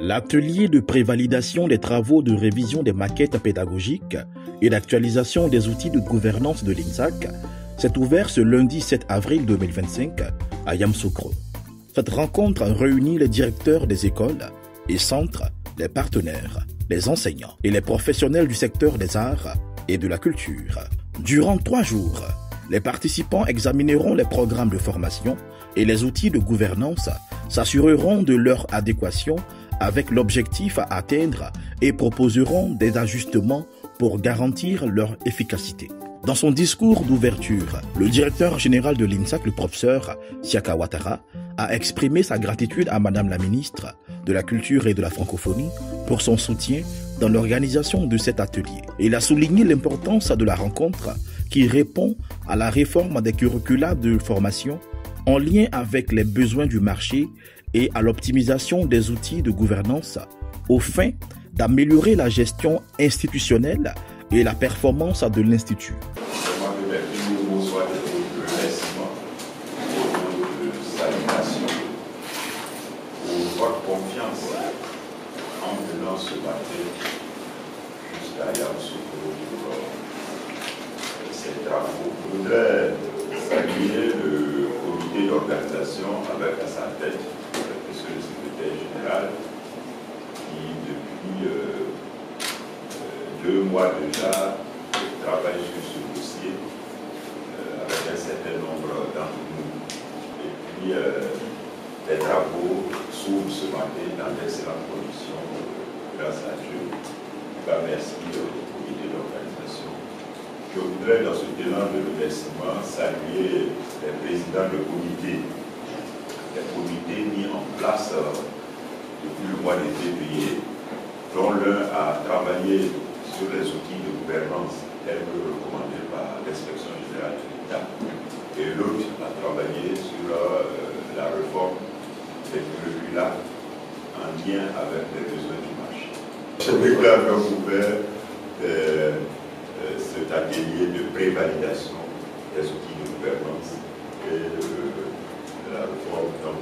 L'atelier de prévalidation des travaux de révision des maquettes pédagogiques et d'actualisation des outils de gouvernance de l'INSAC s'est ouvert ce lundi 7 avril 2025 à Yamoussoukro. Cette rencontre réunit les directeurs des écoles et centres, les partenaires, les enseignants et les professionnels du secteur des arts et de la culture. Durant 3 jours, les participants examineront les programmes de formation et les outils de gouvernance, s'assureront de leur adéquation avec l'objectif à atteindre et proposeront des ajustements pour garantir leur efficacité. Dans son discours d'ouverture, le directeur général de l'INSAC, le professeur Siaka Ouattara, a exprimé sa gratitude à Madame la ministre de la Culture et de la Francophonie pour son soutien dans l'organisation de cet atelier. Il a souligné l'importance de la rencontre qui répond à la réforme des curricula de formation en lien avec les besoins du marché et à l'optimisation des outils de gouvernance aux fins d'améliorer la gestion institutionnelle et la performance de l'Institut. Votre confiance en venant ce matin jusqu'à Yamoussoukro pour ces travaux. Je voudrais saluer le comité d'organisation avec à sa tête monsieur le secrétaire général qui depuis 2 mois déjà travaille sur ce dossier avec un certain nombre d'entre nous. Et puis les travaux s'ouvrent ce matin dans d'excellentes conditions grâce à Dieu. Merci au comité d'organisation. Je voudrais dans ce élan de remerciement saluer les présidents de comité. Les comités mis en place depuis le mois de février, dont l'un a travaillé sur les outils de gouvernance tels que recommandés par l'inspection générale de l'État, et l'autre a travaillé sur la réforme des curricula en lien avec les besoins du marché. Je déclare donc ouvert cet atelier de prévalidation des outils de gouvernance et de la réforme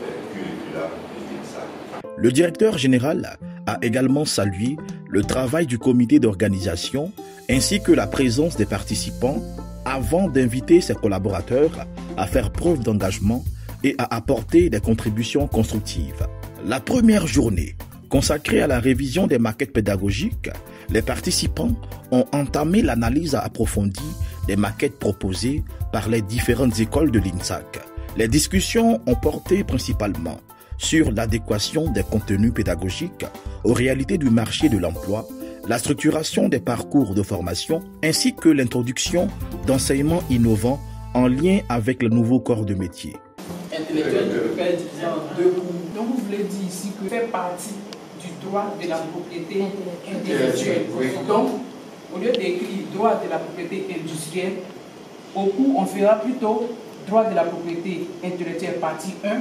des curricula de l'INSAC. Le directeur général a également salué le travail du comité d'organisation ainsi que la présence des participants avant d'inviter ses collaborateurs à faire preuve d'engagement et à apporter des contributions constructives. La première journée, consacrée à la révision des maquettes pédagogiques, les participants ont entamé l'analyse approfondie des maquettes proposées par les différentes écoles de l'INSAC. Les discussions ont porté principalement sur l'adéquation des contenus pédagogiques aux réalités du marché de l'emploi, la structuration des parcours de formation, ainsi que l'introduction d'enseignements innovants en lien avec le nouveau corps de métier. Intellectuel est divisé en 2 cours. Donc vous voulez dire ici que fait partie du droit de la propriété intellectuelle. Donc, au lieu d'écrire droit de la propriété industrielle, au cours on fera plutôt droit de la propriété intellectuelle partie 1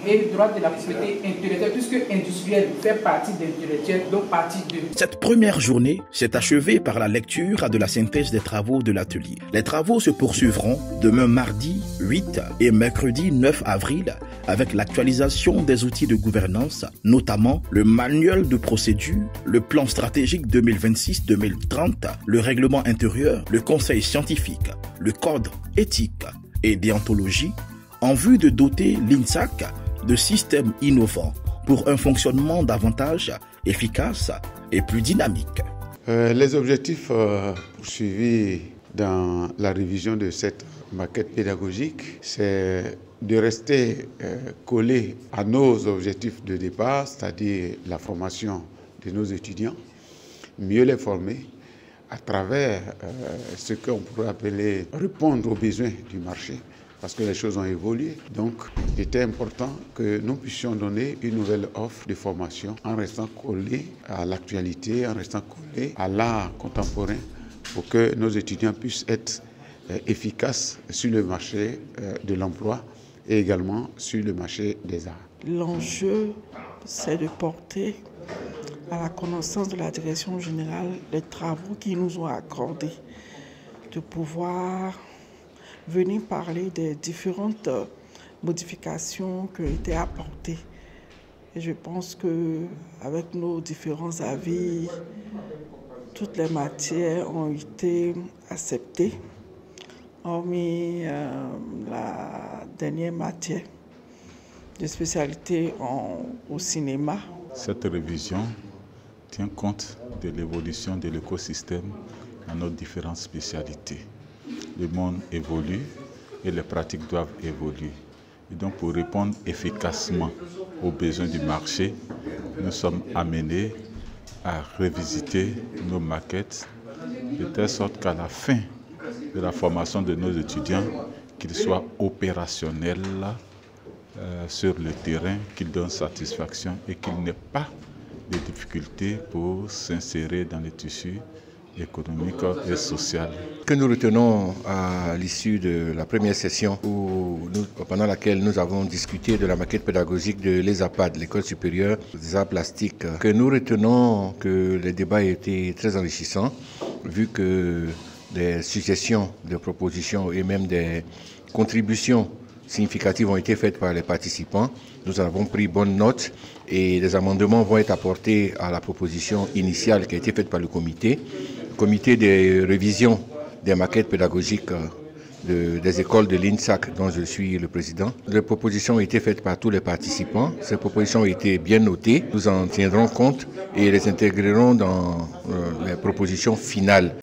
et droit de la propriété intellectuelle, puisque industriel fait partie d'intellectuel, donc partie 2. Cette première journée s'est achevée par la lecture de la synthèse des travaux de l'atelier. Les travaux se poursuivront demain mardi 8 et mercredi 9 avril avec l'actualisation des outils de gouvernance, notamment le manuel de procédure, le plan stratégique 2026-2030, le règlement intérieur, le conseil scientifique, le code éthique et déontologie, en vue de doter l'INSAC de systèmes innovants pour un fonctionnement davantage efficace et plus dynamique. Les objectifs poursuivis dans la révision de cette maquette pédagogique, c'est de rester collé à nos objectifs de départ, c'est-à-dire la formation de nos étudiants, mieux les former à travers ce qu'on pourrait appeler répondre aux besoins du marché, parce que les choses ont évolué. Donc, il était important que nous puissions donner une nouvelle offre de formation en restant collés à l'actualité, en restant collés à l'art contemporain pour que nos étudiants puissent être efficaces sur le marché de l'emploi et également sur le marché des arts. L'enjeu, c'est de porter à la connaissance de la direction générale les travaux qui nous ont accordés, de pouvoir venir parler des différentes modifications qui ont été apportées Et je pense qu'avec nos différents avis, toutes les matières ont été acceptées, hormis la dernière matière de spécialité au cinéma. Cette révision tient compte de l'évolution de l'écosystème dans nos différentes spécialités. Le monde évolue et les pratiques doivent évoluer. Et donc pour répondre efficacement aux besoins du marché, nous sommes amenés à revisiter nos maquettes de telle sorte qu'à la fin de la formation de nos étudiants, qu'ils soient opérationnels sur le terrain, qu'ils donnent satisfaction et qu'ils n'aient pas de difficultés pour s'insérer dans les tissus économique et social. Ce que nous retenons à l'issue de la première session pendant laquelle nous avons discuté de la maquette pédagogique de l'ESAPAD, l'école supérieure des arts plastiques, que nous retenons que les débats étaient très enrichissants, vu que des suggestions, des propositions et même des contributions significatives ont été faites par les participants. Nous en avons pris bonne note et des amendements vont être apportés à la proposition initiale qui a été faite par le comité de révision des maquettes pédagogiques des écoles de l'INSAC dont je suis le président. Les propositions ont été faites par tous les participants. Ces propositions ont été bien notées. Nous en tiendrons compte et les intégrerons dans les propositions finales.